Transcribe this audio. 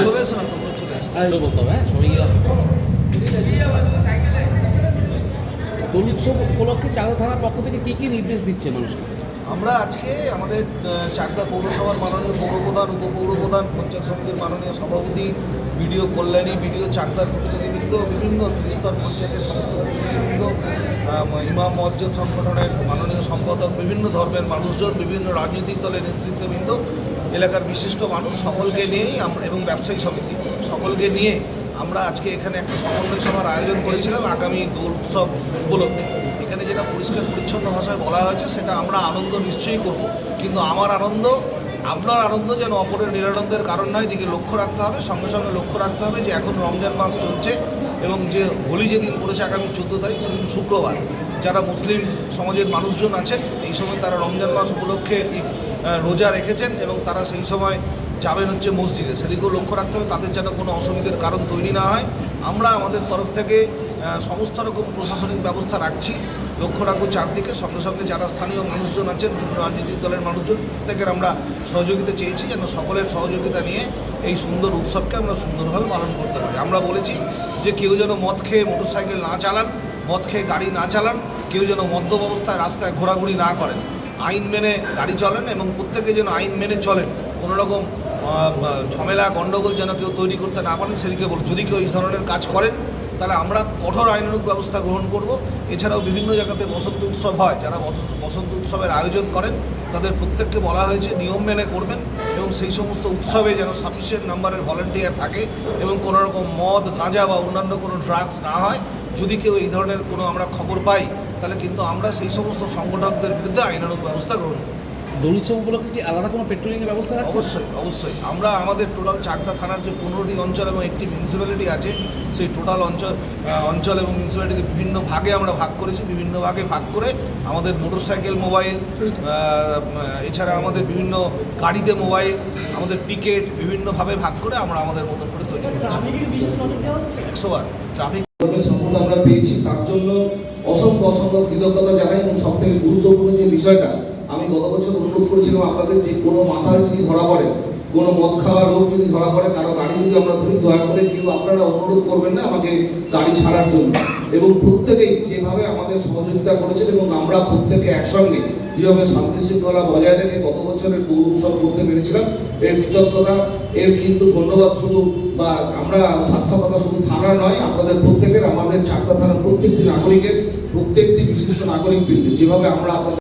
চলে এসো না, তোমরা চলে এসো। বলতে হবে, সবাই আছে তো। দোল উৎসব উপলক্ষে চাকদা থানার পক্ষ থেকে কী কী নির্দেশ দিচ্ছে মানুষকে? আমরা আজকে আমাদের চাকদা পৌরসভার মাননীয় পৌরপ্রধান, উপপৌরপ্রধান, পঞ্চায়েত সমিতির মাননীয় সভাপতি, বিডিও কল্যাণী, বিডিও চাকদার প্রতিনিধিবৃন্দ, বিভিন্ন ত্রিস্তর পঞ্চায়েতের সমস্ত প্রতিনিধিবৃন্দ, ইমাম মসজিদ সংগঠনের মাননীয় সম্পাদক, বিভিন্ন ধর্মের মানুষজন, বিভিন্ন রাজনৈতিক দলের নেতৃত্ববৃন্দ, এলাকার বিশিষ্ট মানুষ সকলকে নিয়েই আমরা এবং ব্যবসায়ী সমিতি সকলকে নিয়ে আমরা আজকে এখানে একটা সমন্বয় সভার আয়োজন করেছিলাম আগামী দোল উৎসব উপলক্ষে। এখানে যেটা পরিষ্কার পরিচ্ছন্ন ভাষায় বলা হয়েছে সেটা আমরা আনন্দ নিশ্চয়ই করব, কিন্তু আমার আনন্দ আপনার আনন্দ যেন অপরের নিরানন্দের কারণ নয়, দিকে লক্ষ্য রাখতে হবে। সঙ্গে সঙ্গে লক্ষ্য রাখতে হবে যে এখন রমজান মাস চলছে এবং যে হোলি যেদিন পড়েছে আগামী 14 তারিখ, সেদিন শুক্রবার। যারা মুসলিম সমাজের মানুষজন আছেন এই সময় তারা রমজান মাস উপলক্ষে রোজা রেখেছেন এবং তারা সেই সময় যাবেন হচ্ছে মসজিদে, সেদিকেও লক্ষ্য রাখতে হবে তাদের যেন কোনো অসুবিধার কারণ তৈরি না হয়। আমরা আমাদের তরফ থেকে সমস্ত রকম প্রশাসনিক ব্যবস্থা রাখছি, লক্ষ্য রাখবো চারদিকে। সঙ্গে সঙ্গে যারা স্থানীয় মানুষজন আছেন, রাজনৈতিক দলের মানুষজন, প্রত্যেকের আমরা সহযোগিতা চেয়েছি যেন সকলের সহযোগিতা নিয়ে এই সুন্দর উৎসবকে আমরা সুন্দরভাবে পালন করতে পারি। আমরা বলেছি যে কেউ যেন মদ খেয়ে মোটরসাইকেল না চালান, মদ খেয়ে গাড়ি না চালান, কেউ যেন মদ্যপ অবস্থায় রাস্তায় ঘোরাঘুরি না করেন, আইন মেনে গাড়ি চলেন এবং প্রত্যেকে যেন আইন মেনে চলেন। কোনো রকম ঝামেলা গণ্ডগোল যেন কেউ তৈরি করতে না পারেন সেদিকে বল। যদি কেউ এই ধরনের কাজ করেন তাহলে আমরা কঠোর আইনানুগ ব্যবস্থা গ্রহণ করব। এছাড়াও বিভিন্ন জায়গাতে বসন্ত উৎসব হয়, যারা বসন্ত উৎসবের আয়োজন করেন তাদের প্রত্যেককে বলা হয়েছে নিয়ম মেনে করবেন এবং সেই সমস্ত উৎসবে যেন সাফিসিয়েন্ট নাম্বারের ভলান্টিয়ার থাকে এবং কোনো রকম মদ, গাঁজা বা অন্যান্য কোনো ড্রাগস না হয়। যদি কেউ এই ধরনের কোনো আমরা খবর পাই তাহলে কিন্তু আমরা সেই সমস্ত সংগঠকদের বিরুদ্ধে আইনানুগ ব্যবস্থা গ্রহণ করব। দোল উৎসব উপলক্ষে কি আলাদা কোনো পেট্রোলিংয়ের ব্যবস্থা আছে? অবশ্যই আমরা আমাদের টোটাল চাকদা থানার যে 15টি অঞ্চল এবং একটি মিউনিসিপ্যালিটি আছে, সেই টোটাল অঞ্চল এবং মিউনিসিপ্যালিটিকে বিভিন্ন ভাগে আমরা ভাগ করেছি। বিভিন্ন ভাগে ভাগ করে আমাদের মোটরসাইকেল, মোবাইল, এছাড়া আমাদের বিভিন্ন গাড়িতে মোবাইল, আমাদের টিকিট বিভিন্নভাবে ভাগ করে আমরা আমাদের মতো করে তৈরি করছি। 100 বার ট্রাফিক সাপোর্ট আমরা পেয়েছি, তার জন্য অসংখ্য কৃতজ্ঞতা জানাই। এবং সব থেকে গুরুত্বপূর্ণ যে বিষয়টা, আমি গত বছর অনুরোধ করেছিলাম আপনাদের যে কোনো মাথায় যদি ধরা পড়ে, কোনো মদ খাওয়া রোগ যদি ধরা পড়ে, কারো গাড়ি যদি আমরা ধরি, দয়া করে কেউ আপনারা অনুরোধ করবেন না আমাকে গাড়ি ছাড়ার জন্য। এবং প্রত্যেকেই যেভাবে আমাদের সহযোগিতা করেছেন এবং আমরা প্রত্যেকে একসঙ্গে যেভাবে শান্তি শৃঙ্খলা বজায় রেখে গত বছরের দোল উৎসব করতে পেরেছিলাম, এর কৃতজ্ঞতা, এর কিন্তু ধন্যবাদ শুধু বা আমরা সার্থকতা শুধু থানার নয়, আপনাদের প্রত্যেকের, আমাদের চাকদা থানার প্রত্যেকটি নাগরিকের, প্রত্যেকটি বিশিষ্ট নাগরিক বৃন্দ যেভাবে আমরা আপনাদের